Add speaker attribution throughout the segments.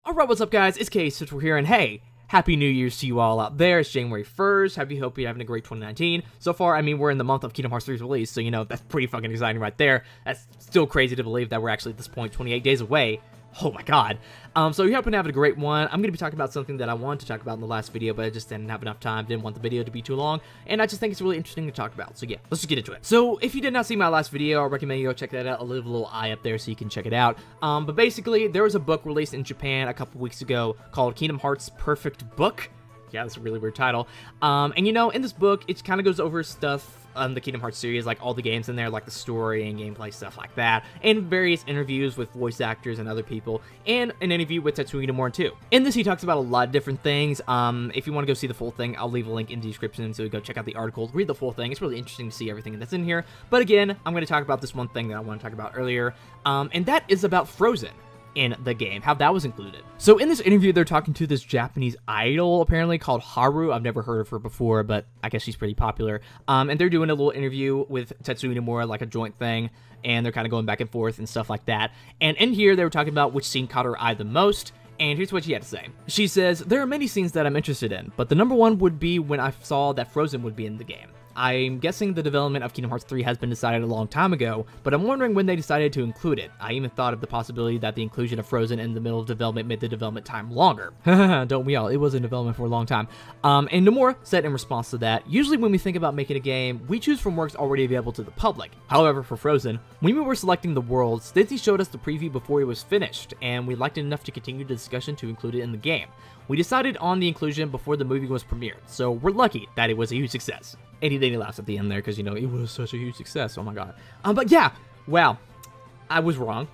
Speaker 1: Alright, what's up guys, it's Central here, and hey, Happy New Year's to you all out there. It's January 1st, hope you're having a great 2019. So far, I mean, we're in the month of Kingdom Hearts 3's release, so you know, that's pretty fucking exciting right there. That's still crazy to believe that we're actually at this point 28 days away. Oh my god. So we hope you're having a great one. I'm going to be talking about something that I wanted to talk about in the last video, but I just didn't have enough time, didn't want the video to be too long, and I just think it's really interesting to talk about. So yeah, let's just get into it. So if you did not see my last video, I recommend you go check that out. I'll leave a little eye up there so you can check it out. But basically, there was a book released in Japan a couple weeks ago called Kingdom Hearts Perfect Book. Yeah, that's a really weird title. And you know, in this book, it kind of goes over stuff on the Kingdom Hearts series, like all the games in there, like the story and gameplay, stuff like that, and various interviews with voice actors and other people, and an interview with Tetsuya Nomura too. In this, he talks about a lot of different things. If you want to go see the full thing, I'll leave a link in the description, so go check out the article, read the full thing. It's really interesting to see everything that's in here. But again, I'm going to talk about this one thing that I want to talk about earlier, and that is about Frozen in the game, how that was included. So in this interview, they're talking to this Japanese idol, apparently, called Haru. I've never heard of her before, but I guess she's pretty popular. And they're doing a little interview with Tetsuya Nomura, like a joint thing, and they're kind of going back and forth and stuff like that. And in here, they were talking about which scene caught her eye the most, and here's what she had to say. She says, "There are many scenes that I'm interested in, but the number one would be when I saw that Frozen would be in the game. I'm guessing the development of Kingdom Hearts 3 has been decided a long time ago, but I'm wondering when they decided to include it. I even thought of the possibility that the inclusion of Frozen in the middle of development made the development time longer." Don't we all? It was in development for a long time. And Nomura said in response to that, "Usually when we think about making a game, we choose from works already available to the public. However, for Frozen, when we were selecting the worlds, Disney showed us the preview before it was finished, and we liked it enough to continue the discussion to include it in the game. We decided on the inclusion before the movie was premiered, so we're lucky that it was a huge success." And he laughs at the end there because, you know, it was such a huge success. Oh my god. But yeah, wow, I was wrong.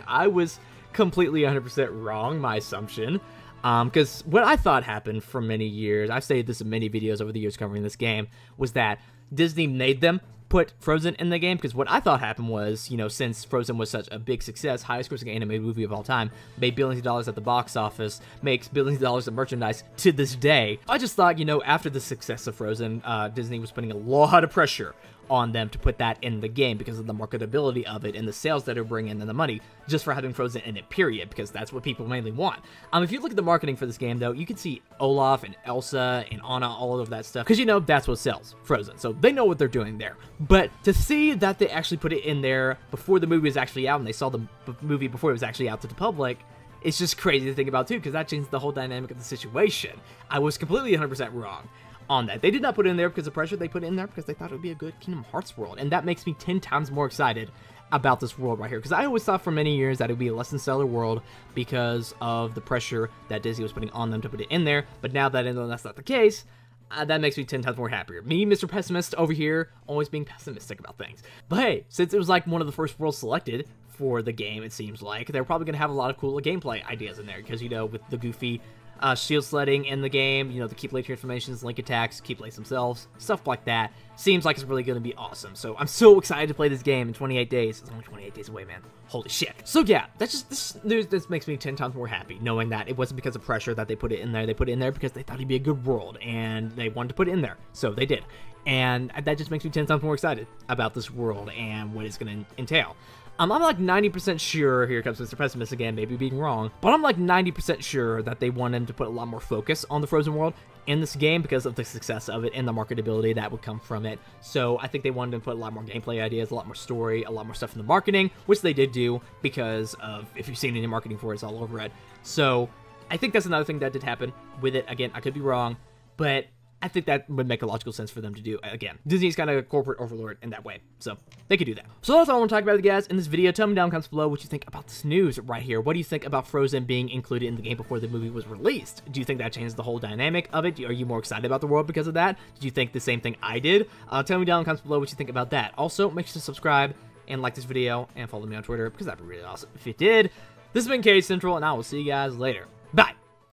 Speaker 1: I was completely 100% wrong, my assumption. Because what I thought happened for many years, I've stated this in many videos over the years covering this game, was that Disney made them put Frozen in the game, because what I thought happened was, you know, since Frozen was such a big success, highest grossing animated movie of all time, made billions of dollars at the box office, makes billions of dollars of merchandise to this day, I just thought, you know, after the success of Frozen, Disney was putting a lot of pressure on them to put that in the game because of the marketability of it and the sales that it bring in and the money just for having Frozen in it, period, because that's what people mainly want. If you look at the marketing for this game, though, you can see Olaf and Elsa and Anna, all of that stuff, because, you know, that's what sells, Frozen, so they know what they're doing there. But to see that they actually put it in there before the movie was actually out, and they saw the movie before it was actually out to the public, it's just crazy to think about, too, because that changed the whole dynamic of the situation. I was completely 100% wrong on that. They did not put it in there because of pressure. They put it in there because they thought it would be a good Kingdom Hearts world, and that makes me 10 times more excited about this world right here, because I always thought for many years that it would be a less than stellar world because of the pressure that Disney was putting on them to put it in there. But now that I know that's not the case, that makes me 10 times more happier. Me, Mr. Pessimist over here, always being pessimistic about things. But hey, since it was like one of the first worlds selected for the game, it seems like they're probably going to have a lot of cool gameplay ideas in there, because, you know, with the goofy shield sledding in the game, you know, the Keyblade transformations, Link attacks, Keyblades themselves, stuff like that. Seems like it's really going to be awesome. So I'm so excited to play this game in 28 days. It's only 28 days away, man. Holy shit. So yeah, that's just, this news, this makes me 10 times more happy, knowing that it wasn't because of pressure that they put it in there. They put it in there because they thought it'd be a good world, and they wanted to put it in there. So they did. And that just makes me 10 times more excited about this world and what it's going to entail. I'm like 90% sure, here comes Mr. Pessimist again, maybe being wrong, but I'm like 90% sure that they wanted to put a lot more focus on the Frozen world in this game because of the success of it and the marketability that would come from it. So I think they wanted to put a lot more gameplay ideas, a lot more story, a lot more stuff in the marketing, which they did do because of, if you've seen any marketing for it, it's all over it. So I think that's another thing that did happen with it. Again, I could be wrong, but I think that would make a logical sense for them to do. Again, Disney's kind of a corporate overlord in that way, so they could do that. So that's all I want to talk about, guys, in this video. Tell me down in the comments below what you think about this news right here. What do you think about Frozen being included in the game before the movie was released? Do you think that changed the whole dynamic of it? Are you more excited about the world because of that? Did you think the same thing I did? Tell me down in the comments below what you think about that. Also, make sure to subscribe and like this video and follow me on Twitter because that'd be really awesome if you did. This has been Central, and I will see you guys later.